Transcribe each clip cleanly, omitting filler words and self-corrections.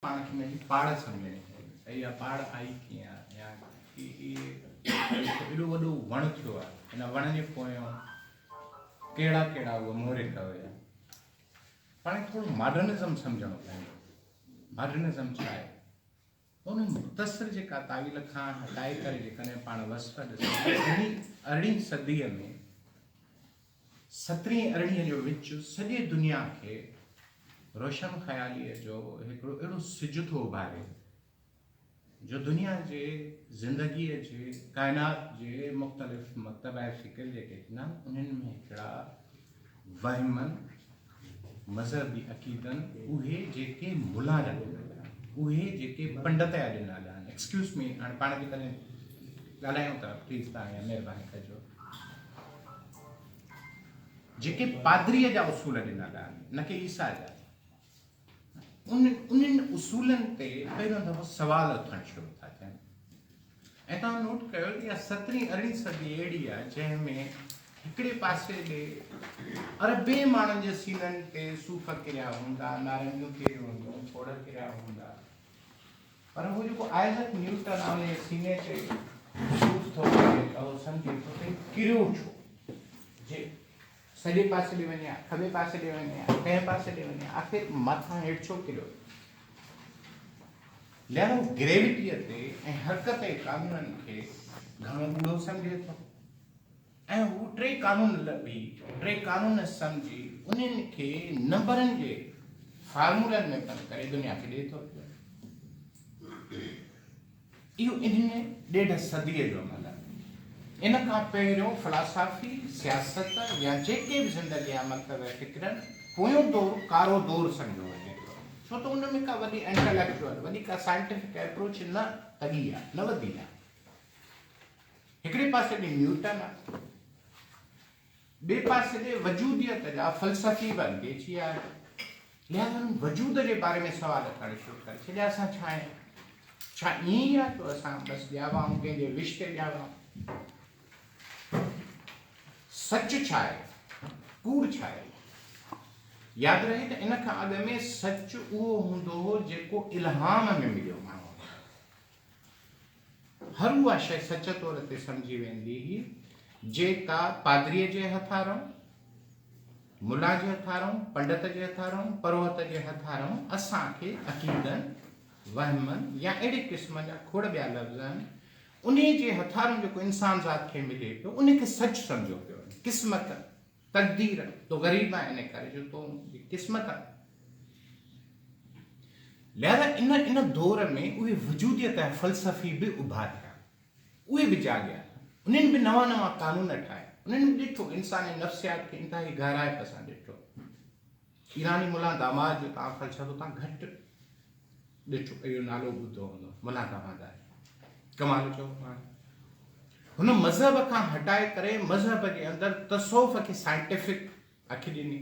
पाण खे पंहिंजी पाड़ सम्झणी चाहिए। इहा पाड़ आई कीअं आहे, या एॾो वॾो वणु थियो आहे, हिन वण जे पोयां कहिड़ा कहिड़ा उहे मोहरिक हुया। पाण खे थोरो मॉडर्निज़म सम्झणो पवंदो। मॉडर्निज़म छा आहे? उन मुख़्तसिर जेका तावील खां हटाए करे जेकॾहिं पाण वसफ़ ॾिसूं, अरिड़हीं सदीअ में 17वीं 18वीं जो विच सॼे दुनिया खे रोशन ख़यालीअ जो हिकिड़ो अहिड़ो सिज थो उभारे जो दुनिया जे ज़िंदगीअ जे काइनात जे मुख़्तलिफ़ मकतब फ़िक्र जेके थींदा आहिनि उन्हनि में हिकिड़ा वहमनि मज़हबी अक़ीदनि उहे जेके मुला जा ॾिनल आहिनि, उहे जेके पंडित जा ॾिनल आहिनि। एक्सक्यूज़ मी, हाणे पाण जेकॾहिं ॻाल्हायूं था प्लीज़ तव्हां इहा महिरबानी कजो, जेके पादरीअ जा उसूल ॾिनल आहिनि, न कि ईसा जा, उन्हनि उसूलनि ते पहिरियों दफ़ो सवाल उथणु शुरू था थियनि। ऐं तव्हां नोट कयो त इहा 17वीं 18वीं सदी अहिड़ी आहे जंहिंमें हिकिड़े पासे ॾे अरबे माण्हुनि जे सीननि ते सूफ़ किरिया हूंदा, नारंगियूं किरियूं हूंदियूं, फोड़ किरिया हूंदा, पर उहो जेको आइज़ैक न्यूटन आहे उन सीने ते सूफ़ थो करे त उहो सम्झे थो त किरियो छो, जे सॼे पासे ॾे वञे, खॿे पासे ॾे वञे, कंहिं पासे ॾे वञे, आख़िर मथां हेठि छो किरियो? लिहाज़ा ग्रेविटीअ ते ऐं हरकत जे क़ानूननि खे घणो ॿुॾो सम्झे थो, ऐं हू टे क़ानून सम्झी उन्हनि खे नंबरनि जे फार्मूलनि में कम करे दुनिया खे ॾिए थो। इहो इन ॾेढ सदीअ जो अमल आहे। इन खां पहिरियों फ़िलासफ़ी, सियासत या जेके बि ज़िंदगी जा मकतब फ़िक्रनि पोयों दौरु कारो दौरु सम्झो वञे थो, छो त उन में का वॾी इंटेलेक्चुअल, वॾी का साइंटिफिक अप्रोच न लॻी आहे, न वधी आहे। हिकिड़े पासे ॾे न्यूटन आहे, ॿिए पासे ॾे वजूदियत जा फ़लसफ़ी बि अंगेजी आहे। लिहाज़ा वजूद जे बारे में सवाल करणु शुरू करे छॾिया। असां छा आहियूं? छा ईअं ई आहे त असां बसि ॼावा आहियूं, कंहिंजे विश ते ॼावा? सच छा आहे, कूड़ छा आहे? यादि रहे त इन खां अॻु में सच उहो हूंदो हो जेको इल्हाम में मिलियो माण्हू, हर उहा शइ सच तौर ते सम्झी वेंदी हुई जेका पादरीअ जे हथां, मुला जे हथां, पंडित जे हथां, परोहत जे हथां असांखे अक़ीदनि, वहमनि या अहिड़े क़िस्म जा खोड़ ॿिया लफ़्ज़ आहिनि, उन जे हथां जेको इंसान ज़ात खे मिले पियो उनखे सच सम्झो पियो। क़िस्मत, तक़दीर, तो ग़रीब आहे इन करे जो तो क़िस्मत आहे। लिहाज़ा इन दौर में उहे वजूदियत ऐं फ़लसफ़ी बि उभारिया, उहे बि जाॻिया, उन्हनि बि नवां नवां क़ानून ठाहिया, उन्हनि बि ॾिठो इंसानी नफ़्सियात खे इंतिहाई गहराईअ सां ॾिठो। ईरानी मुला दामाद जो तव्हां फ़लसफ़ो तव्हां घटि ॾिठो, इहो नालो ॿुधो हूंदो, मुला दामाद आहे, कमाल चओ पाण। हुन मज़हब खां हटाए करे मज़हब जे अंदरि तसौफ़ खे साइंटिफिक अखि ॾिनी।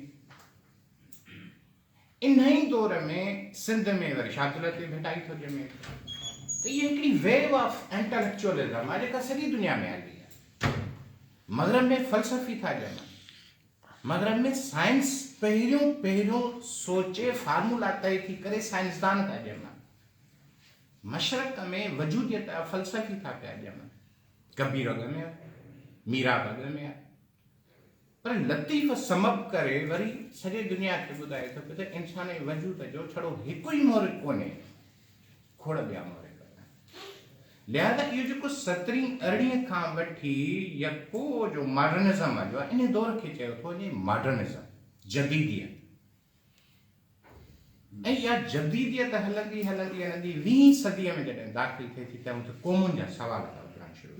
इन ई दौर में सिंध में वरी शाकिल ते भिटाई थो ॼमे, त इहा हिकिड़ी वेव ऑफ इंटेलेक्चुअलिज़म आहे जेका सॼी दुनिया में हली आहे। मग़रब में फ़लसफ़ी था ॼमनि, मग़रब में साइंस पहिरियों सोचे फार्मूला तय थी करे साइंसदान था ॼमनि, मशरक़ में वजूदियत जा फ़लसफ़ी था पिया ॼमनि। कबीर अॻ में आहे, मीरा अॻ में आहे, पर लतीफ़ समप करे वरी सॼे दुनिया खे ॿुधाए थो त इंसान जे वजूद जो छड़ो हिकु ई मोहरिक कोन्हे, खोड़ ॿिया मोहरिक आहिनि। लिहाज़ा इहो जेको 17वीं 18वीं खां वठी यको जो मॉडर्निज़म हलियो आहे, इन दौर खे चयो थो वञे मॉडर्निज़म, जदीदियत। ऐं इहा जदीदियत हलंदी 20वीं सदीअ में जॾहिं दाख़िल थिए थी त क़ौमुनि जा सवाल था उथणु शुरू,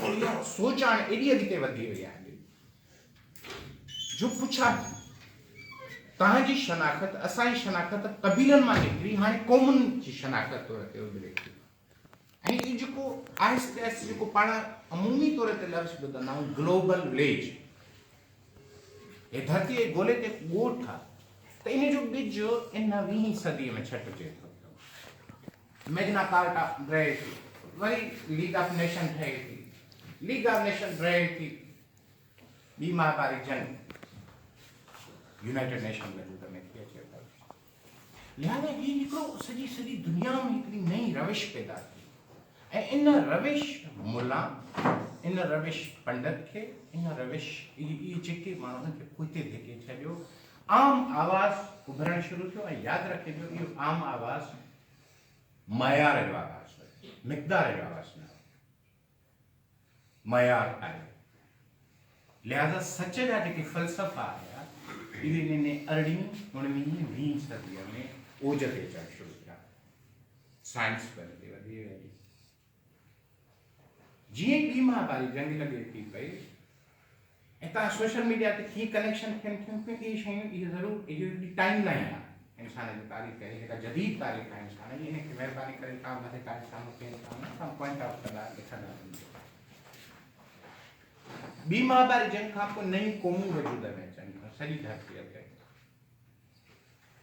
इहा सोच हाणे एॾी अॻिते वधी वई आहे जो पुछा तव्हांजी शनाख़त, असांजी शनाख़त कबीलनि मां निकिरी हाणे क़ौमुनि जी शनाख़त तौर ते उभिरे थी। ऐं इहो जेको आहिस्ते आहिस्ते जेको पाण अमूमी तौर ते लफ़्ज़ ॿुधंदा आहियूं ग्लोबल विलेज, हे धरती जे गोले ते ॻोठ आहे, त इन जो ॿिज इन 20वीं सदीअ में छटिजे थो। मैग्ना कार्टा रहे थी, वरी लीग ऑफ नेशन ठहे थी, लीग ऑफ नेशन रहे थी, ॿी महामारी जंग यूनाइटेड नेशन वजूद में थी अचे थो। लिहाज़ा ही हिकिड़ो सॼी सॼी दुनिया में हिकिड़ी नई रविश पैदा थी ऐं इन रविश मुला इन रविश पंडित खे इन रविश इहे जेके माण्हुनि खे पुठिते धिके छॾियो आम आवाज़ उभरणु शुरू थियो ऐं यादि रखिजो इहो आम आवाज़ मयार जो आवाज़ मिक़दार जो आवाज़ न मयार आहे। लिहाज़ा सच जा जेके फ़लसफ़ा आया इहे इन 18वीं सदीअ में ओज ते अचणु शुरू थिया साइंस पर ते वधी वई जीअं ॿी महामारी जंग लॻे थी पई ऐं तव्हां सोशल मीडिया ते कीअं कनेक्शन थियनि थियूं पियूं इहे शयूं इहे ज़रूरु इहो हिकिड़ी टाइम लाइन आहे इंसान जी तारीख़ आहे हिकु जदीद तारीख़ आहे इंसान जी हिनखे महिरबानी करे तव्हां मथे काई साम्हूं थियनि तव्हां पॉइंट आउट कंदा ॾिसंदा ॿी महामारी जंग खां पोइ नयूं क़ौमूं वजूद में अचनि थियूं सॼी धरतीअ ते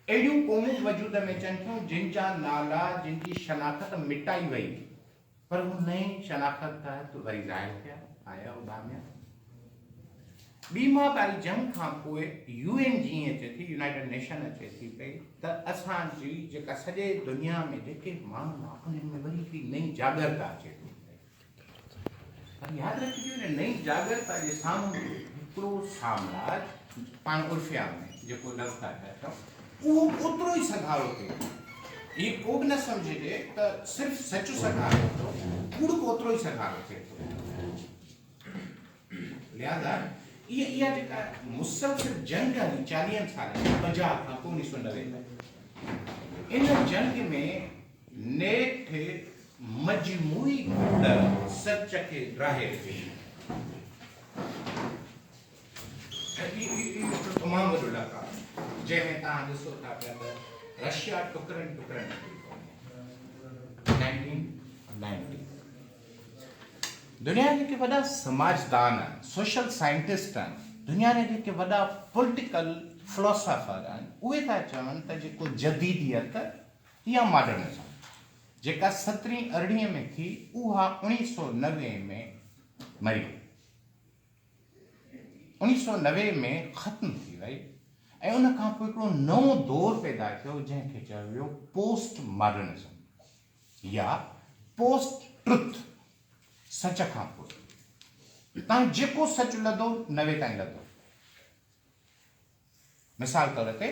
अहिड़ियूं क़ौमूं वजूद में अचनि थियूं जिन जा नाला जिन जी शनाख़त मिटाई वई पर हू नई शनाख़त तहत वरी ज़ाहिर थिया आया उभामिया। ॿी महामारी जंग खां पोइ UN जीअं अचे थी यूनाइटेड नेशन अचे थी पई त असांजी जेका सॼे दुनिया में जेके माण्हू आहे उन्हनि में वरी हिकिड़ी नई जागरता अचे थी पर यादि रखिजो हिन नई जागरता जे साम्हूं हिकिड़ो साम्राज्य पाण उर्फिया में जेको लफ़्ज़ आहे उहो ओतिरो ई सधारो थिए इहे को बि न सम्झिजे त सिर्फ़ु सच सधारो थो कूड़ ओतिरो ई सधारो थिए थो। लिहाज़ा इहा जेका मुसलसिल जंग हली 40 सालनि 50 खां 1990 में इन जंग में नेठ मजमूई सच के राहे तमामु वॾो इलाइक़ो जंहिंमें तव्हां ॾिसो था पिया त रशिया टुकड़नि टुकड़नि 1990 दुनिया के वॾा समाजदान आहिनि सोशल साइंटिस्ट आहिनि दुनिया जे जेके वॾा पॉलिटिकल फिलोसफर आहिनि उहे था चवनि त जेको जदीदियत या मॉडर्निज़म जेका 17वीं में थी उहा 1990 में मरी 1990 में ख़त्म थी वई ऐं उन खां पोइ हिकिड़ो नओं दौर पैदा थियो जंहिंखे चयो वियो पोस्ट मॉडर्निज़म या पोस्ट ट्रुथ सच खां पोइ तव्हां जेको सच लधो 90 ताईं लधो मिसाल तौर ते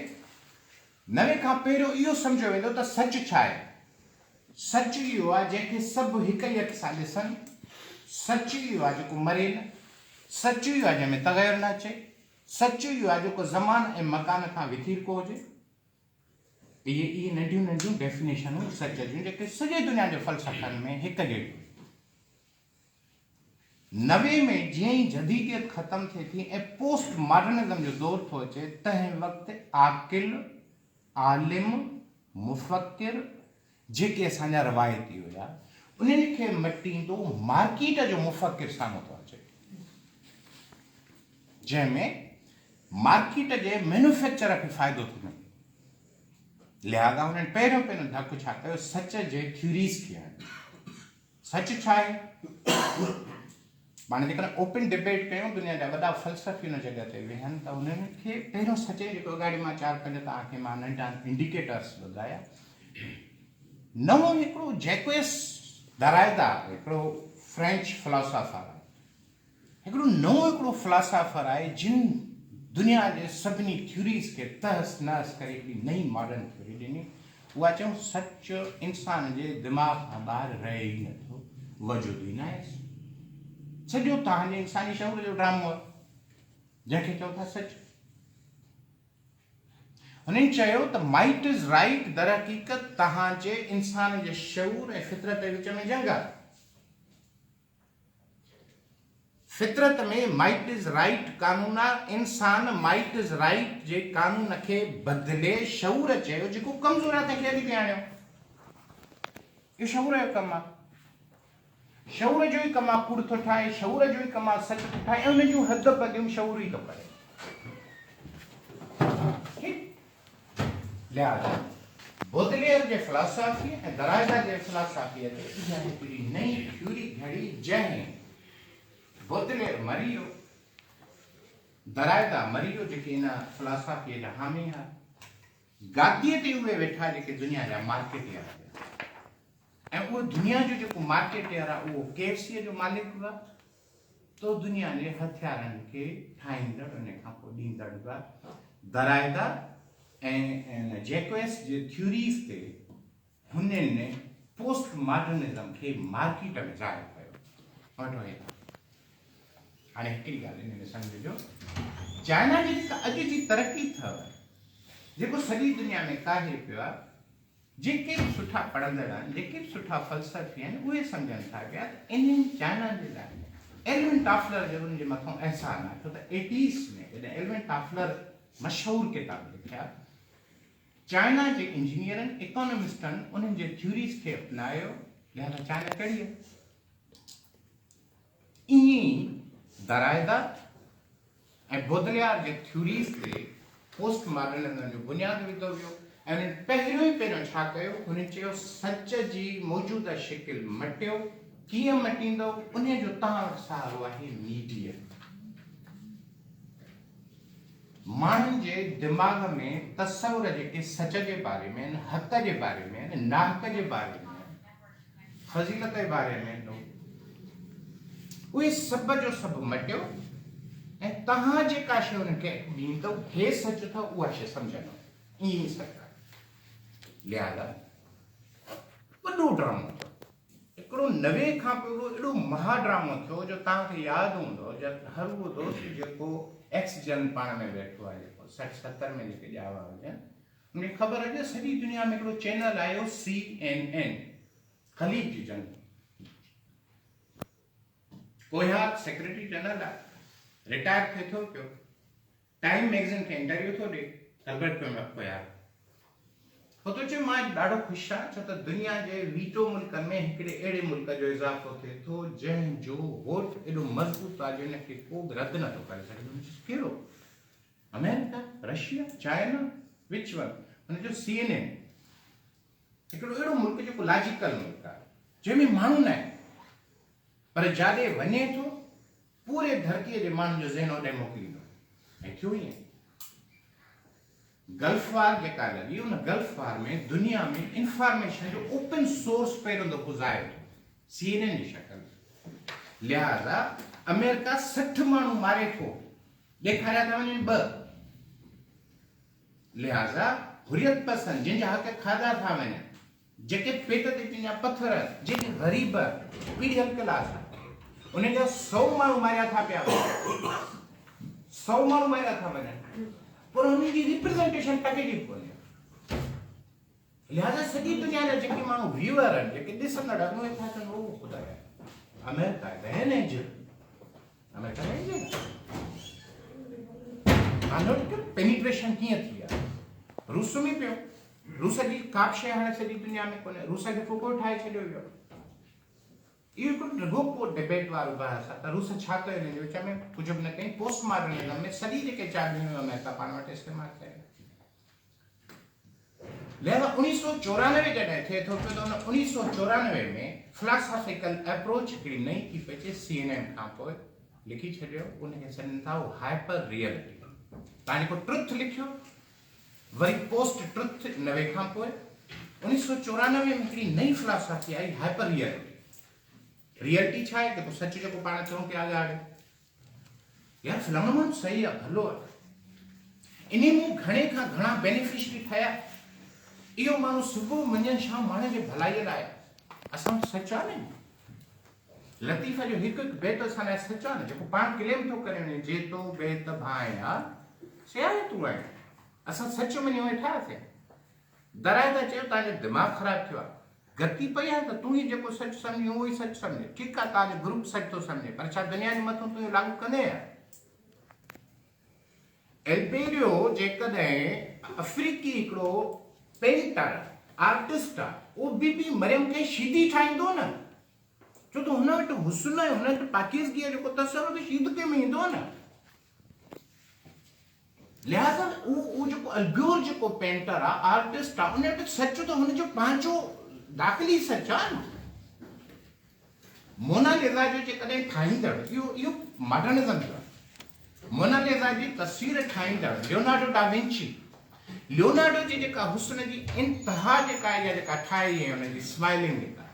90 खां पहिरियों इहो सम्झो वेंदो त सच छा आहे सच इहो आहे जंहिंखे सभु हिक ई अखि सां ॾिसनि सच इहो आहे जेको मरे न सच इहो आहे जंहिंमें तग़ैर न अचे सच इहो आहे जेको ज़मान ऐं मकान खां विथीरको हुजे इहे नंढियूं नंढियूं डेफिनेशनूं सच जूं जेके सॼे दुनिया जे फ़लसफ़नि में हिक जहिड़ियूं 90 में जीअं ई जदीदियत ख़त्म थिए थी ऐं पोस्ट मॉडर्निज़म जो दौर थो अचे तंहिं वक़्तु आकिल आलिम मुफ़क्किर जेके असांजा रवायती हुआ उन्हनि खे मटींदो मार्केट जो मुफ़क्किर साम्हूं थो अचे जंहिंमें मार्केट जे मैन्युफैक्चर खे फ़ाइदो थो मिले लिहाज़ा हुननि पहिरियों धकु छा कयो सच जे थ्योरीज़ खे आहिनि सच छा आहे माने जेकॾहिं ओपन डिबेट कयूं दुनिया जा वॾा फ़लसफ़ी हुन जॻह ते वेहनि त हुननि खे पहिरियों सच जेको अगाड़ी मां 4-5 तव्हांखे मां नंढा इंडिकेटर्स ॿुधाया नवों हिकिड़ो जैक्वेस दरायदा हिकिड़ो फ्रेंच फिलोसोफर आहे हिकिड़ो नओं हिकिड़ो फिलोसोफर आहे जिन दुनिया जे सभिनी थ्योरीज़ खे तहस नहस करे हिकिड़ी नई मॉडर्न थ्योरी ॾिनी उहा चयूं सच इंसान जे दिमाग़ खां ॿाहिरि रहे ई नथो वजूद ई न आहे सॼो तव्हांजे इंसानी शऊर जो ड्रामो आहे जंहिंखे चओ था सच हुननि चयो त माइट इज़ राइट दर हक़ीक़त तव्हांजे इंसान जे शऊर ऐं फितरत जे विच में जंग आहे फितरत में माइट इज़ राइट कानून आहे इंसान माइट इज़ राइट जे कानून खे बदिले शऊर चयो जेको कमज़ोर आहे तंहिंखे अॻिते आणियो इहो शऊर जो कमु आहे शऊर जो ई कमु आहे कूड़ थो ठाहे शऊर जो ई कमु आहे सच थो ठाहे ऐं हुन जूं हद पदियूं शऊर ई थो करे लिहाज़ा बोदलेयर जे फिलासफ़ी ऐं दरायदा जे फिलासफ़ीअ ते इहा हिकिड़ी नई थ्योरी घड़ी जंहिं बोदलेयर मरी वियो दरायदा मरी वियो जेके इन फिलासफ़ीअ जा हामी आहे गादीअ ते उहे वेठा जेके दुनिया जा मार्केटियर हुआ ऐं उहो दुनिया जो जेको मार्केटियर आहे उहो KFC जो मालिक हुआ तो दुनिया जे हथियारनि खे ठाहींदड़ उन खां पोइ ॾींदड़ हुआ दराइदा ऐं जैक्वेस जे थ्योरीज़ ते हुननि पोस्ट मॉडर्निज़म खे मार्केट में ज़ाहिर कयो। वठो हे हाणे हिकिड़ी ॻाल्हि हिन में सम्झिजो, चाइना जी जेका अॼु जी तरक़ी अथव जेको सॼी दुनिया में काहे पियो आहे, जेके बि सुठा पढ़ंदड़ आहिनि, जेके बि सुठा फ़लसफ़ी आहिनि, उहे सम्झनि था पिया त इन्हनि चाइना जे लाइ एल्विन टॉफलर जो उनजे मथां एहसान आहे, छो त 80s में जॾहिं एल्विन टॉफलर मशहूरु किताब लिखिया, चाइना जे इंजीनियरनि इकोनॉमिस्टनि उन्हनि जे थ्योरीज़ खे अपनायो, लिहाज़ा चाइना कहिड़ी आहे। ईअं दराइदा ऐं बोदलियार जे थ्योरीज़ ते पोस्ट मॉडर्निज़म जो बुनियादु विधो वियो ऐं उन्हनि पहिरियों छा कयो, हुननि चयो सच जी मौजूदा शिकिल मटियो, कीअं मटींदो उन जो तव्हां वटि सहारो आहे मीडिया। माण्हुनि जे दिमाग़ में तसवुर जेके सच जे बारे में आहिनि, हक़ जे बारे में आहिनि, नाहक जे बारे में आहिनि, फज़ीलत जे बारे में आहिनि, उहे सभ जो सभु मटियो ऐं तव्हां जेका शइ हुनखे ॾींदो हे सच अथव उहा शइ सम्झंदो, ईअं ई सच आहे। लिहाज़ा वॾो ड्रामो थियो, हिकिड़ो 90 खां पोइ एॾो महा ड्रामो थियो जो तव्हांखे यादि हूंदो जब हर उहो दोस्त जेको एक्स जन पाण में वेठो आहे, जेको 60-70 में जेके ॼावा हुजनि, उनखे ख़बर आहे त सॼी दुनिया में हिकिड़ो चैनल आयो CNN, ख़लीज जी जंग, कोहियाक सेक्रेटरी जनरल आहे, रिटायर थिए थो पियो, टाइम मैगज़ीन खे इंटरव्यू थो ॾे, अल्बर्ट कोहियाक हो तो चए मां ॾाढो ख़ुशि आहियां छो त दुनिया जे वीटो मुल्कनि में हिकिड़े अहिड़े मुल्क जो इज़ाफ़ो थिए थो जंहिंजो वोट एॾो मज़बूत आहे जो हिनखे को बि रद्द नथो करे सघे। कहिड़ो? America, Russia, China, which one? हुनजो CNN हिकिड़ो अहिड़ो मुल्क जेको लॉजिकल मुल्क आहे, जंहिंमें माण्हू न आहे, पर जाॾे वञे थो पूरे धरतीअ जे माण्हुनि जो ज़हन होॾे मोकिलींदो। ऐं थियो ईअं, गल्फ वार जेका लॻी, उन गल्फ वार में दुनिया में इंफॉर्मेशन जो ओपन सोर्स पहिरियों दफ़ो ज़ाहिर थियो, CNN जी शक्ल। लिहाज़ा अमेरिका 60 माण्हू मारे थो, ॾेखारिया था वञनि 2। लिहाज़ा हुरियत पसंद जंहिंजा हक़ खाधा था वञनि, जेके पेट ते पंहिंजा पथर, जेके ग़रीब पीढ़ियल क्लास, उनजा 100 माण्हू मारिया था पिया वञनि, 100 माण्हू मारिया था वञनि, पर उन्हनि जी रिप्रेज़ेंटेशन टके जी कोन्हे। लिहाज़ा सॼी दुनिया जा जेके माण्हू व्यूअर आहिनि, जेके ॾिसंदड़ आहिनि, उहे था चवनि उहो ख़ुदा आहे अमेरिका आहे न एंजल, अमेरिका में एंजल पेनिट्रेशन कीअं थी आहे। रूस में पियो, रूस जी का बि शइ हाणे सॼी दुनिया में कोन्हे, रूस खे फुको ठाहे छॾियो वियो। इहो हिकिड़ो रुॻो को डिबेट वारो बहस आहे त रूस छा कयो हिन जे विच में, कुझु बि न कई। पोस्ट मॉडर्निज़म में सॼी जेके चाबियूं अमेरिका पाण वटि इस्तेमालु कयो। लिहाज़ा 1994 जॾहिं थिए थो पियो त उन 1994 में फिलॉसॉफिकल अप्रोच हिकिड़ी नई थी पई अचे, CNN खां पोइ लिखी छॾियो, उनखे सॾनि था हाइपर रियलिटी। तव्हां जेको ट्रुथ लिखियो, वरी पोस्ट ट्रुथ 90 खां पोइ 1994 में हिकिड़ी नई फिलॉसॉफी आई, हाइपर रियलिटी। रियलिटी छा आहे? जेको सच जेको पाण चऊं पिया ॻाल्हि, यार फिल्म सही आहे, भलो आहे, इन में घणे खां घणा बेनिफिशरी ठहिया। इहो माण्हू सुबुह मंझंदि शाम माण्हू जे भलाई लाइ, असां वटि सच आहे न। लतीफ़ जो हिकु हिकु बेत असां लाइ सच आहे न, जेको पाण क्लेम थो करे वञे, जे तो बेत भाया सियारे तूं आहे, असां सच मञी वेठा थिया। दराइदा चयो तव्हांजो दिमाग़ ख़राबु थियो आहे, गति पई आहे त तूं ई जेको सच सम्झी उहो ई सच सम्झे। ठीकु आहे, तव्हांजो ग्रुप सच थो सम्झे, पर छा दुनिया जे मथां तूं इहो लागू कंदे? एल्बेरियो जेकॾहिं अफ्रीकी हिकिड़ो पेंटर आर्टिस्ट आहे, उहो बीबी मरियम खे शीदी ठाहींदो न, छो त हुन वटि हुस्न आहे, हुन वटि पाकीज़गीअ जेको तसवुर शीद के में ईंदो न। लिहाज़ा उहो जेको अल्ब्योर जेको पेंटर आहे, आर्टिस्ट आहे, उन वटि सच त हुनजो पंहिंजो दाख़िली सच आहे न। मोनालिज़ा जो जेकॾहिं ठाहींदड़, इहो मॉडर्निज़म जो आहे, मोनालिज़ा जी तस्वीर ठाहींदड़ लियोनार्डो डा विंची लियोनार्डो जी जेका हुस्न जी इंतहा जेका इहा जेका ठाही आहे हुनजी स्माइलिंग जेका,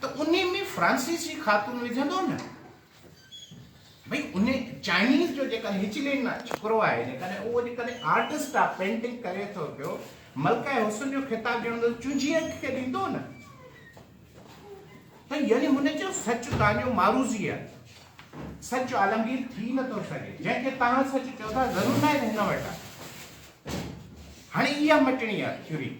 त उन में फ्रांसीसी ख़ातून विझंदो न भई। उन चाइनीज़ जो जेका हिचलिन छोकिरो आहे, जेकॾहिं उहो जेकॾहिं आर्टिस्ट आहे, पेंटिंग करे थो पियो, मलका हुस्न जो ख़िताब ॾियणो चुंझी अख खे ॾींदो न। त यानी हुनजो सच तव्हांजो मारूज़ी आहे, सच आलमगीर थी नथो सघे। जंहिंखे तव्हां सच चओ था ज़रूरु न आहे हिन वटि। हाणे इहा मटणी आहे थ्योरी।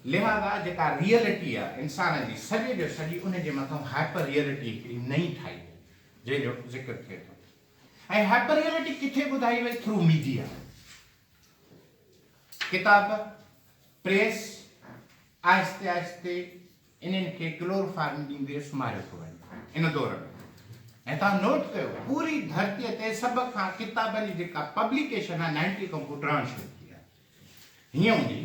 लिहाज़ा जेका रियलिटी आहे इंसान जी सॼे जो सॼी, उनजे मथां हाइपर रियलिटी हिकिड़ी नई ठाही जंहिंजो ज़िक्र थिए थो। ऐं हाइपर रियलिटी किथे ॿुधाई वई? Through media. किताब, प्रेस आहिस्ते आहिस्ते इन्हनि खे क्लोरोफार्म ॾींदे सुम्हारियो थो वञे इन दौर में। ऐं तव्हां नोट कयो, पूरी धरतीअ ते सभ खां किताबनि जी जेका पब्लिकेशन आहे 90 खां पुठियां शुरू थी आहे। हीअं हूंदी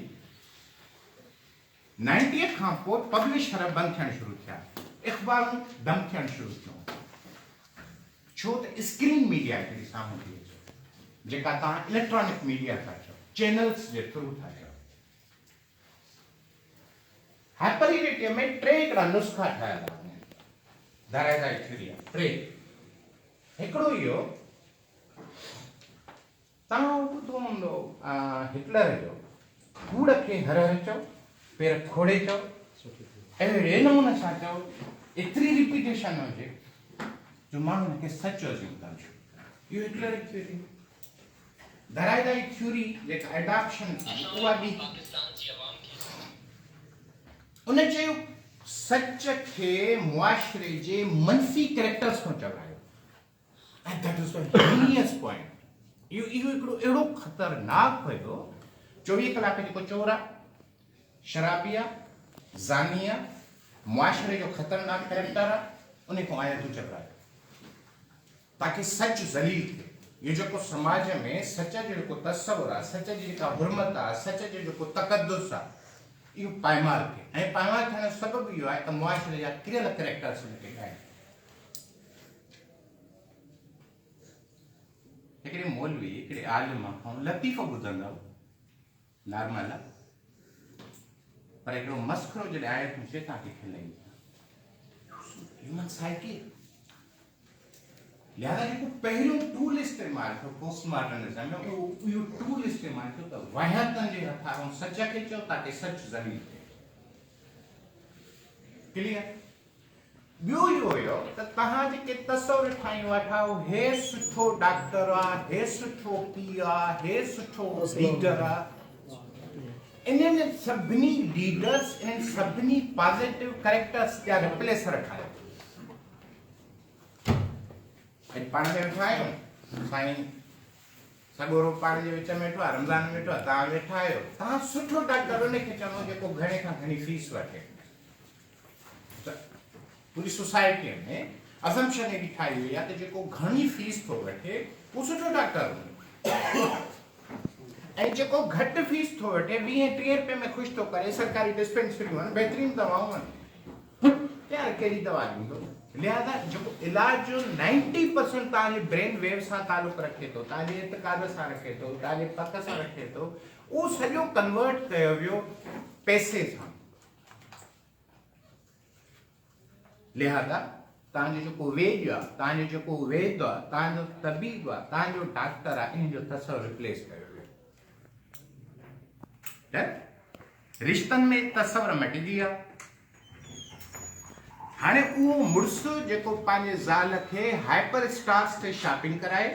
90 खां पोइ पब्लिशर बंदि थियणु शुरू थिया, इख़बारूं दम थियणु शुरू थियूं। छो त स्क्रीन मीडिया हिकिड़ी साम्हूं थी अचे, जेका तव्हां इलेक्ट्रॉनिक मीडिया था चओ, चैनल्स जे थ्रू था चओ। हाइपर रियलिटी में टे हिकिड़ा नुस्खा ठाहिया था वञनि, दायरादारी थ्योरी आहे टे। हिकिड़ो इहो, तव्हां ॿुधो हूंदो हिटलर जो कूड़ खे हर हर चओ, पेर खोड़े चओ, अहिड़े नमूने सां चओ, एतिरी रिपीटेशन हुजे जो माण्हू हुनखे सच अज़्यूम कनि। इहो हिटलर जी थ्योरी। दायरादारी थ्योरी जेका एडॉप्शन थी उहा बि उन चयो सच खे मुआशरे जे मनफ़ी कैरेक्टर्स खां चढ़ायो। And that is the heinous point. इहो हिकिड़ो अहिड़ो ख़तरनाक हुयो। 24 कलाक जेको चोर आहे, शराबी आहे, ज़ानी आहे, मुआशरे जो ख़तरनाक कैरेक्टर आहे, उन खां आयतूं चढ़ायो ताकि सच ज़लील थिए। इहो जेको समाज में सच जो जेको तस्वुर आहे, सच जी जेका हुर्मत आहे, सच जो जेको तक़दुस आहे, इहो पायमाल थिए। ऐं पायमाल थियण जो सबबु इहो आहे त मुआशरे जा किरियल कैरेक्टर्स हुनखे ठाहिनि। हिकिड़े मौलवी, हिकिड़े आलिम खां लतीफ़ो ॿुधंदव, नॉर्मल आहे, पर हिकिड़ो मस्खरो जॾहिं आहे तूं चए तव्हांखे खिलाईंदी ह्यूमन साइकी। लिहाज़ा जेको पहिरियों टूल इस्तेमालु थियो पोस्टमार्टमिज़म में, इहो टूल इस्तेमालु थियो त वाहियातनि जे हथां सच खे चओ ताकि सच ज़लील थिए। क्लियर? ॿियो इहो हुयो त तव्हां जेके तस्वुर ठाहियूं ठाहियो, हे सुठो डॉक्टर आहे, हे सुठो पीउ आहे, हे सुठो लीडर आहे। इन्हनि सभिनी लीडर्स, इन्हनि सभिनी पॉजिटिव कैरेक्टर्स जा रिप्लेसर ठाहियो। पाण में वेठा आहियूं, साईं सॻोरो पाण जे विच में वेठो आहे, रमज़ान में वेठो आहे, तव्हां वेठा आहियो, तव्हां सुठो डॉक्टर उनखे चवंदो जेको घणे खां घणी फीस वठे। पूरी सोसाइटीअ में असम्पशन एॾी ठाही वई आहे त जेको घणी फीस थो वठे उहो सुठो डॉक्टर हूंदो, ऐं जेको घटि फीस थो वठे 20-30 रुपए में ख़ुशि थो करे, सरकारी डिस्पेंसरियूं आहिनि, बहितरीन दवाऊं आहिनि, यार कहिड़ी दवा ॾींदो। लिहाज़ा जेको इलाज जो 90% तव्हांजे ब्रेन वेव सां तालुक़ रखे थो, तव्हांजे इतिक़ाद सां रखे थो, तव्हांजे पक सां रखे थो, उहो सॼो कन्वर्ट कयो वियो पैसे सां। लिहाज़ा तव्हांजो जेको वेज आहे, तव्हांजो जेको वैद्य आहे, तव्हांजो तबीब आहे, तव्हांजो डॉक्टर आहे, इन जो तस्वुर रिप्लेस कयो वियो। रिश्तनि में तस्वुर मटिजी आहे। हाणे उहो मुड़ुसु जेको पंहिंजे ज़ाल खे हाइपर स्टार्स ते शॉपिंग कराए,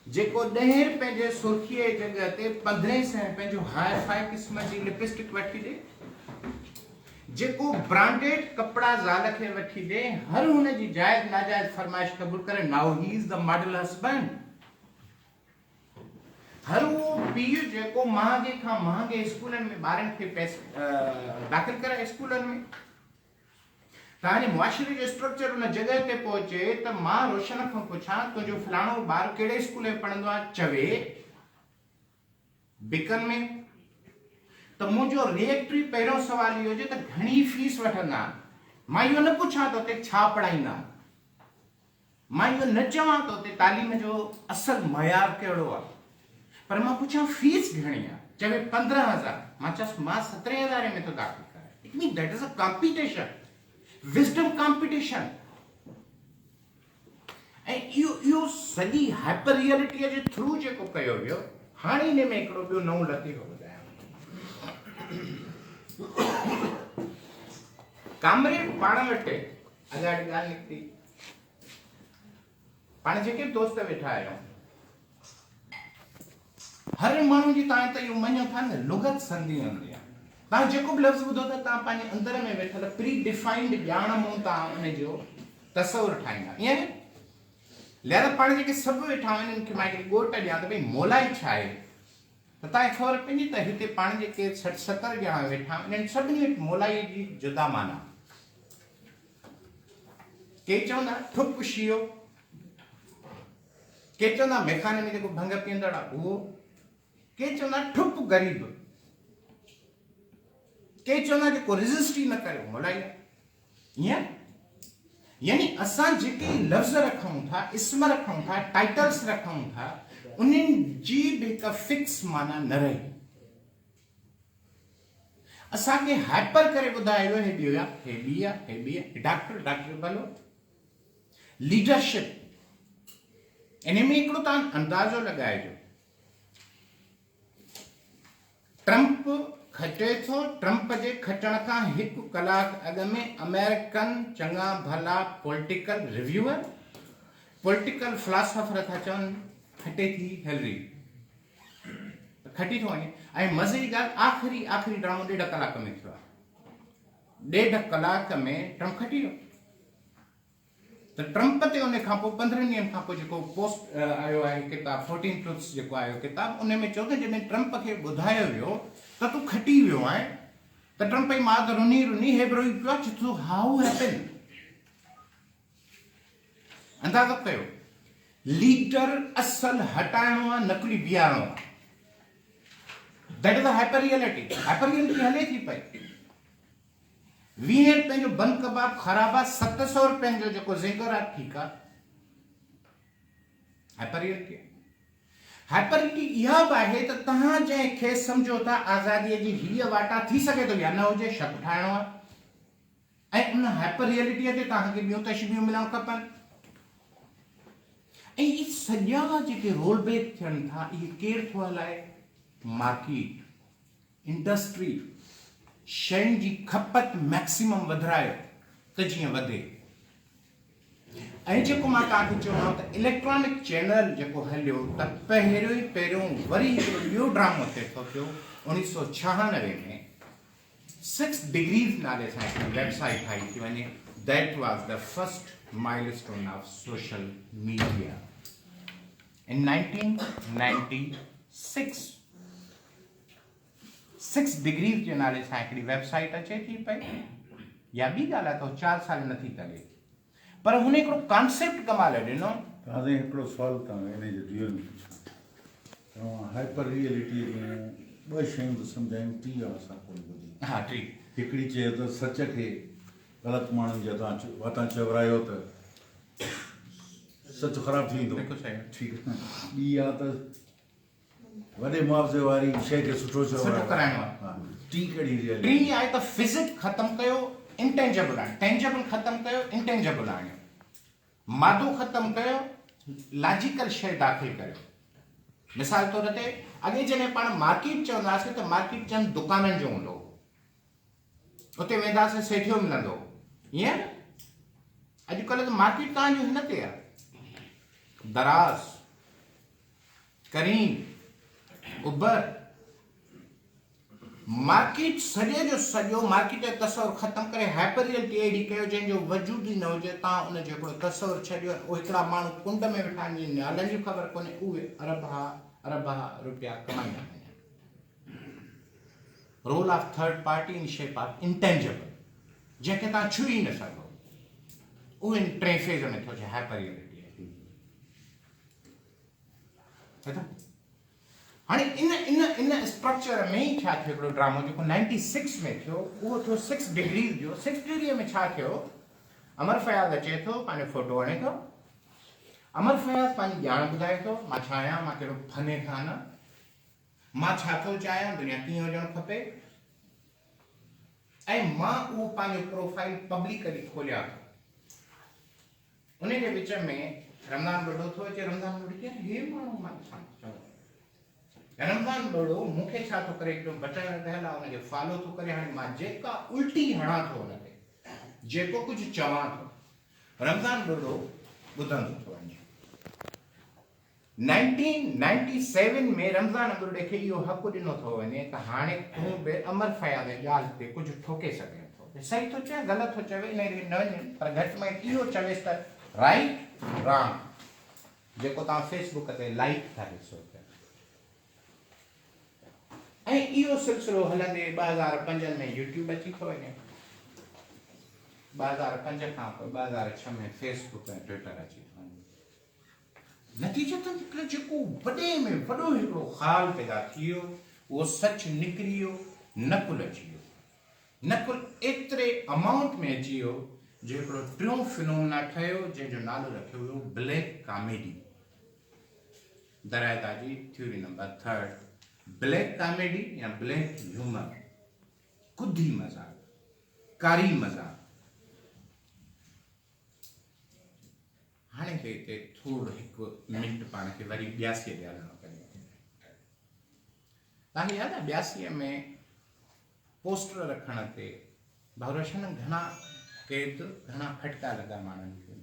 जेको 10 रुपए जे सुर्खीअ जी जॻह ते 1500 पंहिंजो हाई फाई क़िस्म जी लिपस्टिक वठी ॾे, जेको ब्रांडेड कपड़ा ज़ाल खे वठी ॾे, हर हुनजी जायज़ नाजायज़ फरमाइश क़बूल करे। Now he is the model husband. हर उहो पीउ जेको महांगे खां महांगे स्कूलनि में ॿारनि खे दाख़िल कराए, स्कूलनि में तव्हांजे मुआशरे जो स्ट्रक्चर उन जॻह ते पहुचे त मां रोशन खां पुछां तुंहिंजो फलाणो ॿार कहिड़े स्कूल में पढ़ंदो आहे, चवे बिकन में, त मुंहिंजो रिएक्टरी पहिरियों सुवाल इहो हुजे त घणी फीस वठंदा। मां इहो न पुछां त हुते छा पढ़ाईंदा, मां इहो न चवां थो त तालीम जो असल मयार कहिड़ो आहे, पर मां पुछां फीस घणी आहे, चवे 15,000, मां चयसि मां 17,000 में थो दाख़िल करां। It mean that is a competition, wisdom competition. ऐं इहो सॼी हाइपर रियलिटीअ जे थ्रू जेको कयो वियो, हाणे इन में हिकिड़ो ॿियो नओं लतीफ़ो ॿुधायां। कामरेड पाण वटि अॻाड़ी ॻाल्हि निकिती, पाण जेके दोस्त वेठा आहियूं, हर माण्हू जी तव्हां त इहो मञो था न, लुगत संधी हूंदी आहे। तव्हां जेको बि लफ़्ज़ ॿुधो त तव्हां पंहिंजे अंदर में वेठल प्री डिफाइंड ॼाण मूं तव्हां उनजो तसवुरु ठाहींदा, ईअं न? लिहाज़ा पाण जेके सभु वेठा आहिनि, इन्हनि खे मां हिकिड़ी ॻोठ ॾियां त भई मोलाई छा आहे, त तव्हांखे ख़बर पवंदी त हिते पाण जेके 60-70 ॼणा वेठा आहिनि, इन्हनि सभिनी वटि मोलाई जी जुदा माना। के चवंदा ठुप शियो, के चवंदा मेखाने में जेको भंग पीअंदड़ आहे उहो, के चवंदा ठुप ग़रीब, के चवंदा जेको रेज़िस्ट ई न करे मोलाई। ईअं यानी असां जेके लफ़्ज़ रखूं था, इस्म रखूं था, टाइटल्स रखूं था, उन्हनि जी बि हिकु फिक्स माना न रही। असांखे हाइपर करे ॿुधायो हे ॿियो आहे, हे ॿी आहे, हे ॿी आहे, डॉक्टर भलो लीडरशिप। इन में हिकिड़ो तव्हां अंदाज़ो लॻाइजो, ट्रंप खटे थो, ट्रंप जे खटण खां 1 कलाक अॻु में अमेरिकन चङा भला पॉलिटिकल रिव्यूअर, पॉलिटिकल फिलासफर था चवनि खटे थी हिलरी, खटी थो वञे। ऐं मज़े जी ॻाल्हि, आख़िरी ड्रामो 1.5 कलाक में थियो आहे। 1.5 कलाक में ट्रंप खटी वियो। त ट्रंप ते उन खां पोइ 15 ॾींहंनि खां पोइ जेको पोस्ट आयो आहे किताब 14 ट्रुथ्स जेको आयो किताब, उन में चयो त जॾहिं ट्रंप खे ॿुधायो वियो त तूं खटी वियो आहे, त ट्रंप जी माउ त रुनी हेबरोई पियो आहे, चयो हाउ हैपन। अंदाज़ो कयो, लीडर असल हटाइणो आहे, नकली बीहारणो आहे। That is a hyper reality. Hyper reality हले थी पई। 20 रुपए जो बन कबाब ख़राब आहे, 700 रुपयनि जो जेको ज़ेगर आहे ठीकु आहे। हाइपर रियलिटी हाइपरिटी इहा बि आहे त तव्हां जंहिंखे सम्झो था आज़ादीअ जी हीअ वाटा थी सघे थो या न हुजे, शक ठाहिणो आहे ऐं उन हाइपर रियलिटीअ ते तव्हांखे ॿियूं तशबीहूं मिलणु खपनि। ऐं इहे सॼा जेके रोल बैक थियनि था, इहे केरु थो हलाए? मार्केट, इंडस्ट्री, शयुनि जी खपत मैक्सिमम वधायो त जीअं वधे। ऐं जेको मां तव्हांखे चवां त इलेक्ट्रॉनिक चैनल जेको हलियो त पहिरियों वरी हिकिड़ो ॿियो ड्रामो थिए थो पियो 1996 में 6 डिग्रीज़ नाले सां हिकिड़ी वेबसाइट ठाही थी वञे। That was the first milestone of social media इन 1996। 6 डिग्रीज़ जे नाले सां हिकिड़ी वेबसाइट अचे थी पई, या ॿी ॻाल्हि आहे त 4 साल नथी तले, पर हुन हिकिड़ो कॉन्सेप्ट कमाल ॾिनो। तव्हां हिकिड़ो सुवालु तव्हां इन जे डियल में तव्हां हाइपर रियलिटी जूं 2 शयूं त सम्झायूं, 3 असां कोन ॿुधी। हा, टी हिकिड़ी चए त सच खे ग़लति माण्हुनि जे वातां चवरायो त सच ख़राबु थी वेंदो। बिल्कुलु सही, ठीकु आहे। ॿी आहे त वॾे मुआवज़े वारी शइ खे सुठो कराइणो आहे। टी कहिड़ी रियलिटी? टी आहे त फिजिक ख़तमु कयो, इंटेंजेबल आहे, टेंजेबल ख़तमु कयो, इंटेंजेबल आहे, मादो ख़तमु कयो, लॉजिकल शइ दाख़िल करियो। मिसाल तौर ते अॻे जॾहिं पाण मार्केट चवंदासीं त मार्केट चंद दुकाननि जो हूंदो, उते वेंदासीं सेठियो मिलंदो, ईअं न? अॼुकल्ह त मार्केट तव्हांजो हिन ते आहे, दराज़, करीम, उबर। मार्केट सॼे जो सॼो मार्केट जो तस्वुरु ख़तमु करे हाइपर रियलिटी अहिड़ी कयो जंहिंजो वजूद ई न हुजे। तव्हां उनजो हिकिड़ो तस्वुरु छॾियो, उहे हिकिड़ा माण्हू कुंड में वेठा आहिनि, नालनि जी ख़बर कोन्हे, उहे अरब रुपया कमाईंदा आहिनि। Role of third party in shape of intangible, जंहिंखे तव्हां छुई न सघो, उहे 3 फेज़ में थो अचे हाइपर रियलिटी। हाणे इन स्ट्रक्चर में ई छा थियो? हिकिड़ो ड्रामो जेको 96 में थियो, उहो थियो 6 डिग्रीज़ जो। 6 डिग्री में छा थियो? अमर फयाज़ अचे थो, पंहिंजो फोटो हणे थो, अमर फयाज़ पंहिंजी ॼाण ॿुधाए थो, मां छा आहियां, मां कहिड़ो फने खान, मां छा थो चाहियां, दुनिया कीअं हुजणु खपे, ऐं मां उहो पंहिंजो प्रोफाइल पब्लिकली खोलियां थो। उन जे विच में रमज़ान ॿुढो थो अचे, रमज़ान ॿुढो खे हे माण्हू मां ॾिसां थो, रमज़ान ॿुढो मूंखे छा थो करे, हिकिड़ो बटण लॻियल आहे हुनखे फॉलो थो करे, हाणे मां जेका उल्टी हणां थो हुनखे, जेको कुझु चवां थो, रमज़ान ॿुढो ॿुधंदो थो वञे। 1997 में रमज़ान ॿुढे खे इहो हक़ ॾिनो थो वञे त हाणे तूं बि अमर फयाज़ जी ॻाल्हि ते कुझु ठोके सघे थो। सही थो चए, ग़लति थो चवे, इन ॾे न वञे, पर घटि में घटि इहो चवेसि त राइट रॉन्ग जेको तव्हां फेसबुक ते लाइक था ॾिसो पिया। ऐं इहो सिलसिलो हलंदे 2005 में यूट्यूब अची थो वञे, 2005 खां पोइ 2006 में फेसबुक ऐं ट्विटर अची थो वञे। नतीजतन हिकिड़ो जेको वॾे में वॾो हिकिड़ो ख़्यालु पैदा थी वियो, उहो सच निकिरी वियो, नकुल अची वियो, नकुल एतिरे अमाउंट में अची वियो जो हिकिड़ो टियों फिनोमिना ठहियो जंहिंजो नालो रखियो वियो ब्लैक कॉमेडी। दरायता जी थ्योरी नंबर 3, ब्लैक कॉमेडी या ब्लैक ह्यूमर, कुद्दी मज़ाक, कारी मज़ाक। हाणे हिते थोरो हिकु मिंट पाण खे वरी 82 ते हलणो पवंदो। तव्हांखे यादि आहे 82 में पोस्टर रखण ते भाउरशन घणा क़ैद, घणा फटका लॻा माण्हुनि खे,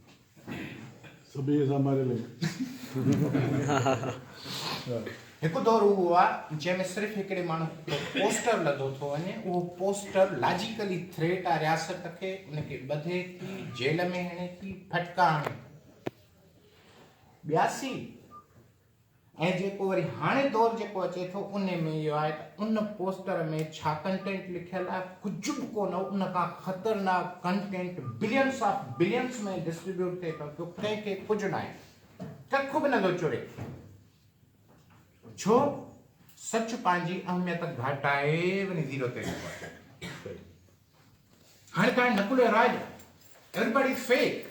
सभी सां मारे हिकु दौरु उहो आहे जंहिंमें सिर्फ़ु हिकिड़े माण्हू पोस्टर लधो थो वञे, उहो पोस्टर लॉजिकली थ्रेट आहे रियासत खे, उनखे ॿधे थी, जेल में हणे थी, फटका हणे। 82 ऐं जेको वरी हाणे दौरु जेको अचे थो उन में इहो आहे त उन पोस्टर में छा कंटेंट लिखियलु आहे, कुझु बि कोन, उन खां ख़तरनाक कंटेंट बिलियंस ऑफ बिलियंस में डिस्ट्रीब्यूट थिए थो, तो कंहिंखे कुझु न आहे, कख बि नथो चुरे। छो? सच पंहिंजी अहमियत घटाए वञी 0 ते पहुचे। हाणे तव्हां नकुल राज, एवरीबॉडी फेक।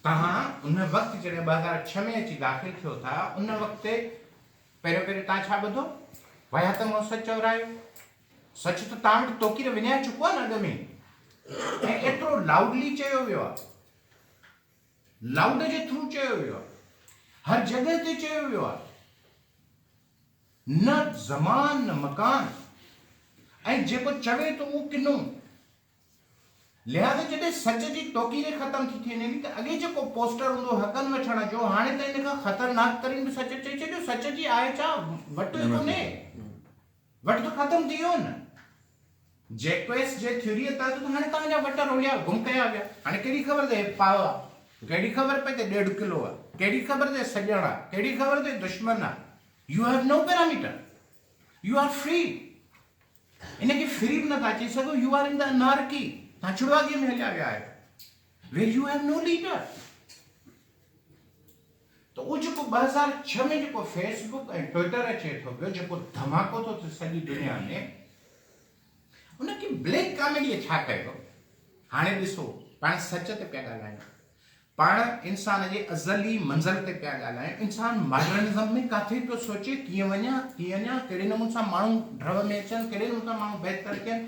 तव्हां उन वक़्तु जॾहिं 2006 में अची दाख़िल थियो था, उन वक़्तु पहिरियों तव्हां छा ॿुधो, वया त मूं सच चवरायो, सच त तव्हां वटि तोकीर विञाए चुको आहे न अॻ में, ऐं एतिरो लाउडली चयो वियो आहे, लाउड जे थ्रू चयो वियो आहे, हर जॻह ते चयो वियो आहे, न ज़मान न मकान, ऐं जेको चवे थो उहो किनो। लिहाज़ा जॾहिं सच जी तोकीर ख़तम थी थी वञे त अॻे जेको पोस्टर हूंदो हक़नि वठण जो, हाणे त इन खां ख़तरनाक तरीन सच चई छॾियो, सच जी आहे छा, वटि कोन्हे, वटि त ख़तम थी वियो न। जैक्वेस जे थ्योरी तहत त हाणे तव्हांजा वट रोलिया गुम कया विया, हाणे कहिड़ी ख़बर ते पाव आहे, कहिड़ी ख़बर पए ते 1.5 किलो आहे, कहिड़ी ख़बर ते सॼण आहे, कहिड़ी ख़बर ते दुश्मन आहे। You have no parameter, you are free. इनखे फ्री बि नथा चई सघो, you are in the anarchy, तव्हां छुड़वागीअ में हलिया विया आहियो, वेर यू हैव नो लीडर। तो उहो जेको 2006 में जेको फेसबुक ऐं ट्विटर अचे थो पियो, जेको धमाको थो थिए सॼी दुनिया में, उनखे ब्लैक कॉमेडीअ छा कयो। हाणे ॾिसो, पाण सच ते पिया ॻाल्हायूं, पाण इंसान जे अज़ली मंज़िल ते पिया ॻाल्हायूं। इंसान मॉडर्निज़म में काथे पियो सोचे, कीअं वञा, कहिड़े नमूने सां माण्हू ड्रव में अचनि, कहिड़े नमूने सां माण्हू बहितर थियनि,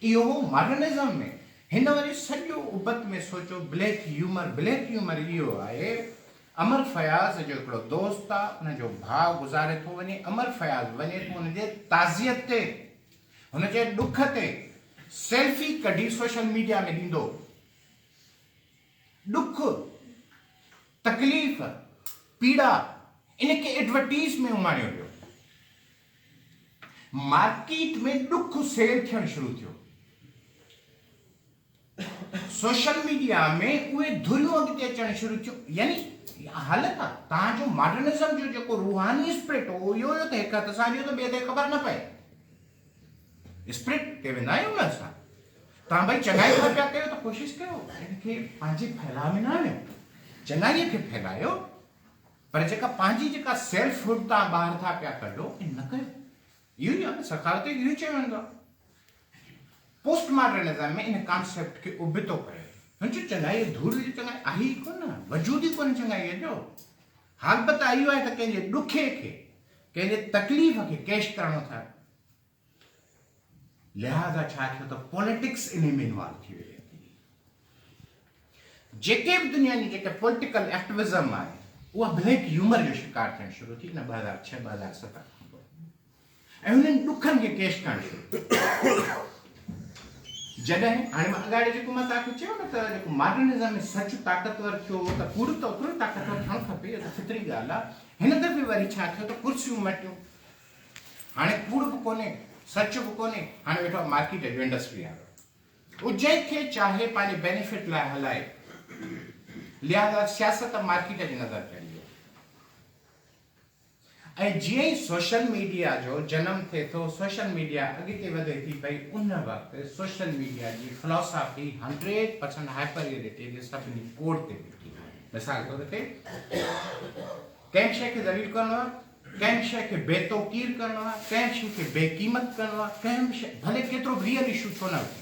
इहो मॉडर्निज़म में। हिन वरी सॼो उबत में सोचो ब्लैक ह्यूमर। ब्लैक ह्यूमर इहो आहे, अमर फयाज़ जो हिकिड़ो दोस्त आहे, हुनजो भाउ गुज़ारे थो वञे, अमर फयाज़ वञे थो हुनजे ताज़ियत ते, हुनजे ॾुख ते सेल्फी कढी सोशल मीडिया में ॾींदो। ॾुख, तकलीफ़, पीड़ा, इनखे एडवर्टीज़ में उमाणियो वियो। मार्केट में ॾुख सेल थियणु शुरू थियो, सोशल मीडिया में उहे धुरियूं अॻिते अचणु शुरू थियो। यानी हालत आहे तव्हांजो मॉडर्निज़म जो जेको रूहानी स्पिरिट हो, इहो त हिकु हथ सां ॾियो त ॿिए ते ख़बर न पए। स्पिरिट ते वेंदा आहियूं न असां। तव्हां भई चङाई खां पिया कयो त कोशिशि कयो इनखे पंहिंजे फैलाव में न आणियो, चङाईअ खे फैलायो, पर जेका पंहिंजी जेका सेल्फहुड तव्हां ॿाहिरि था पिया कढो, न कयो। इहो ई आहे सरकार ते इहो चयो वेंदो आहे। पोस्ट मॉडर्निज़म में इन कॉन्सेप्ट खे उबितो करे हुनजो चङाई धूड़ जी चङाई आहे ई कोन, वजूद ई कोन चङाईअ जो। हालत इहो आहे त कंहिंजे ॾुखे खे, कंहिंजे तकलीफ़ खे कैश करणो था, लिहाज़ा छा थियो त पॉलिटिक्स इन में इन्वॉल्व थी वई आहे। जेके बि दुनिया जी जेके पॉलिटिकल एक्टिविज़म आहे उहा ब्लैक ह्यूमर जो शिकार थियणु शुरू थी न 2006 2007 खां पोइ, ऐं हुननि ॾुखनि खे कैश करणु शुरू। जॾहिं हाणे मां अॻाड़े जेको मां तव्हांखे चयो न त जेको मॉडर्निज़म में सच ताक़तवर थियो त कूड़ त ओतिरो ताक़तवर थियणु खपे, इहा त फितरी ॻाल्हि आहे। हिन दफ़े वरी छा थियो त कुर्सियूं मटियूं, हाणे कूड़ बि कोन्हे, सच बि कोन्हे, हाणे वेठो मार्केट जो इंडस्ट्री आहे। उहो जंहिंखे चाहे पंहिंजे बेनिफिट लाइ हलाए, लिहाज़ा सियासत मार्केट जी नज़र कई। ऐं जीअं ई सोशल मीडिया जो जनम थिए थो, सोशल मीडिया अॻिते वधे थी पई, उन वक़्तु सोशल मीडिया जी फिलॉसफी 100% हाइपर रियलिटी जे सभिनी कोड ते बीठी आहे। मिसाल तौर ते कंहिं शइ खे ज़लील करणो आहे, कंहिं शइ खे बेतौकीर करणो आहे, कंहिं शइ खे बेक़ीमत करणो आहे, कंहिं शइ भले केतिरो रियल इशू छो न हुजे,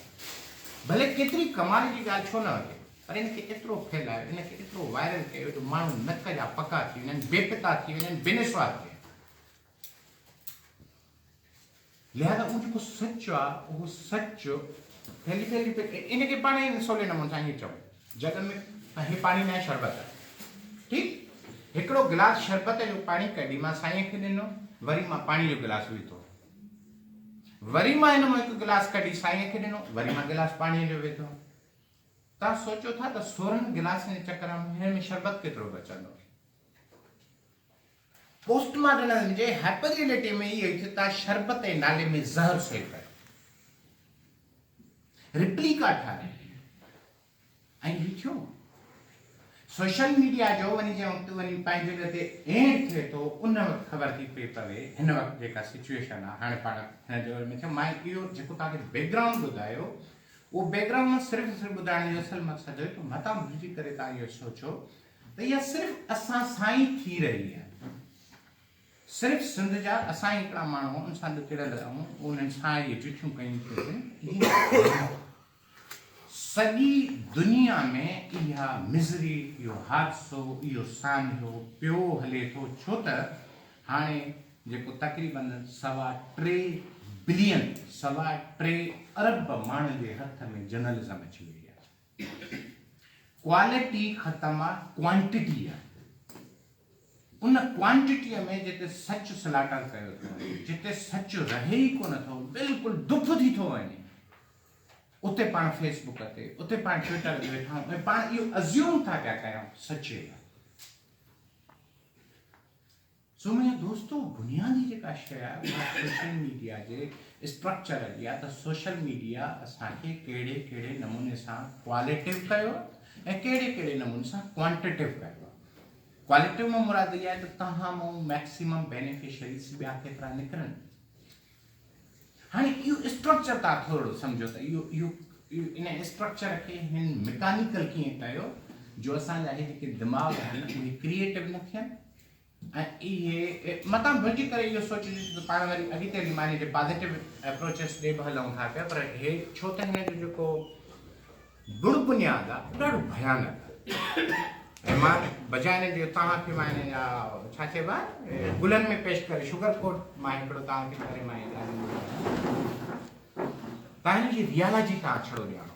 भले केतिरी कमाल जी ॻाल्हि छो न हुजे, पर इनखे एतिरो फैलायो, इनखे एतिरो वायरल कयो जो माण्हू नक जा पका थी वञनि, बेपिता थी वञनि, बेनिस्वार थी। लिहाज़ा उहो जेको सच आहे उहो सच फैली फैली पे इनखे पाण ई सवले नमूने सां ईअं चऊं, जग में हे पाणी न आहे, शरबत आहे, ठीकु। हिकिड़ो गिलास शरबत जो पाणी कढी मां साईं खे ॾिनो, वरी मां पाणी जो गिलास विधो, वरी मां हिन मां हिकु गिलास कढी साईं खे ॾिनो, वरी मां गिलास पाणीअ जो विधो। तव्हां सोचो था त 16 गिलासनि जे चकर में हिन में शरबत केतिरो बचंदो। पोस्टमार्टम जे हाइपर रियलिटी में इहो थियो, तव्हां शरबत जे नाले में ज़हर सेव कयो, रिप्लिका ठाहे, ऐं इहो थियो। सोशल मीडिया जो वञी जंहिं वक़्तु वञी पंहिंजे जॻह ते एंड थिए थो, उन वक़्तु ख़बर थी पई पवे हिन वक़्तु जेका सिचुएशन आहे। हाणे पाण हिन दौर में थियो, मां इहो जेको तव्हांखे बैकग्राउंड ॿुधायो, उहो बैकग्राउंड मां सिर्फ़ु ॿुधाइण जो असल मक़सदु हुयो त मथां भुलिजी करे तव्हां इहो सोचो त इहा सिर्फ़ु असां सां ई थी रही आहे। सिर्फ़ु सिंध जा असां ई हिकिड़ा माण्हू उन सां ॾुकिड़ियल रहूं, उन्हनि सां इहे चिठियूं कयूं थियूं, सॼी दुनिया में इहा मिज़री, इहो हादसो, इहो सान्हो पियो हले थो, छो त हाणे जेको तक़रीबन 3.25 बिलियन 3.25 अरब माण्हुनि जे हथ में जर्नलिज़म अची वई आहे। क्वालिटी ख़तमु आहे, क्वांटिटी आहे। उन क्वांटिटीअ में जिते सच सलाटर कयो थो वञे, जिते सच रहे ई कोन थो, बिल्कुलु दुफ़ थी थो वञे, उते पाण फेसबुक ते, उते पाण ट्विटर ते वेठा आहियूं ऐं पाण इहो अज़्यूम था पिया कयूं सच आहे। सो मुंहिंजा दोस्तो, बुनियादी जेका शइ आहे उहा सोशल मीडिया जे स्ट्रक्चर जी आहे त सोशल मीडिया असांखे कहिड़े कहिड़े नमूने सां क्वालिटिव कयो ऐं कहिड़े कहिड़े नमूने सां क्वांटिटिव कयो। क्वालिटिव में मुराद इहा आहे त तव्हां मां मैक्सिमम बेनिफिशरीज़ ॿिया केतिरा निकिरनि। हाणे इहो स्ट्रक्चर तव्हां थोरो सम्झो त इहो इन स्ट्रक्चर खे हिन मैकेनिकल कीअं कयो जो असांजा इहे जेके दिमाग़ आहिनि उहे क्रिएटिव न थियनि, ऐं इहे मथां भुलिजी करे इहो सोचिजे त पाण वरी अॻिते हली माने जे पॉज़िटिव अप्रोचेस ॾे बि हलूं था पिया, पर हे छो त हिन जो जेको बुड़ बुनियाद आहे ॾाढो भयानक आहे। ऐं मां बजाए जो तव्हांखे मां हिन जा छा चइबो आहे गुलनि में पेश करे शुगर कोट मां हिकिड़ो तव्हांखे करे मां तव्हां हिन जी रियालॉजी तव्हां छड़ो ॼाणो,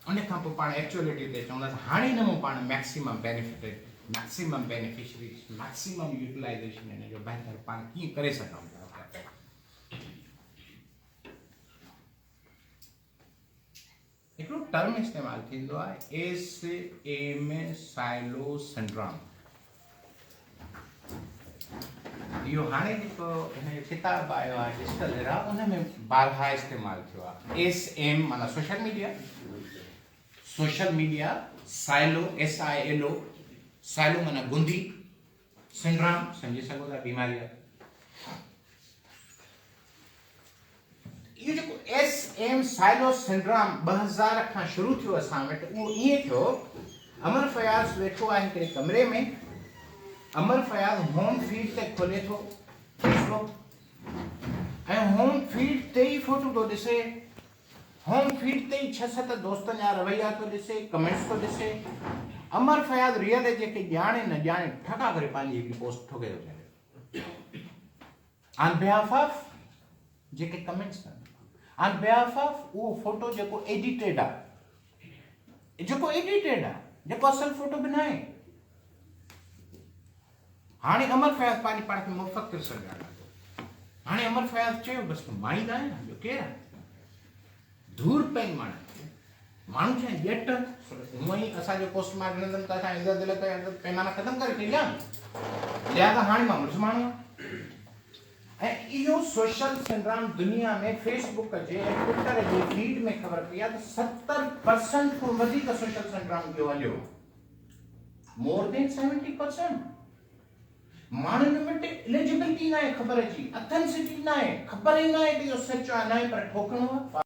उन खां पोइ पाण एक्चुअलिटी ते चवंदासीं हाणे हिन मां पाण maximum benefited, maximum beneficiaries, maximum utilization हिन जो बहितर पाण कीअं करे सघूं था। हिकिड़ो टर्म इस्तेमालु थींदो आहे एस.एम. Silo syndrome. इहो हाणे जेको हिन जो किताबु आयो आहे डिजिटल एरा, उन में बारहा इस्तेमालु थियो आहे। एस.एम. माना social media, silo SILO, silo माना गुंदी, सिंड्रोम सम्झी सघो था बीमारी आहे। इहो जेको एस.एम. साइलो सिंड्रोम 2000 खां शुरू थियो असां वटि, उहो ईअं थियो, अमर फयाज़ वेठो आहे हिकिड़े कमरे में, अमर फयाज़ होम फीड ते खोले थो फेसबुक, ऐं होम फीड ते ई फोटो थो ॾिसे होम फीड ते 6-7 दोस्तनि जा रवैया तो ॾिसे, कमेंट्स तो ॾिसे। अमर फयाद रियल जेके ॼाणे न ॼाणे ठका करे पंहिंजी हिकिड़ी पोस्ट ठोके थो छॾे। ऑन बिहाफ ऑफ जेके कमेंट्स कनि, ऑन बिहाफ ऑफ उहो फोटो जेको एडिटेड आहे, जेको असल फोटो बि न आहे। हाणे अमर फयाद पंहिंजी पाण खे मुफ़क्किर सॾाणे थो। हाणे अमर फयाद चयो बसि मां ई न आहियां, ॿियो केरु आहे? धूर पई माण्हू चई ॼट हूअं ई असांजो पोस्टमार्टम त असां इज़त दिल ते पैमाना ख़तमु करे छॾिया, लिहाज़ा हाणे मां मुर्स माण्हू आहियां। ऐं इहो सोशल सिंड्रोम दुनिया में फेसबुक जे ऐं ट्विटर जे फीड में ख़बर पई आहे त 70% खां वधीक सोशल सिंड्रोम इहो हलियो, मोर देन 70%। माण्हुनि वटि एलिजिबिलिटी न आहे, ख़बर अची, अथेंसिटी न आहे, ख़बर ई न आहे कि इहो सच आहे, न आहे पर ठोकणो आहे।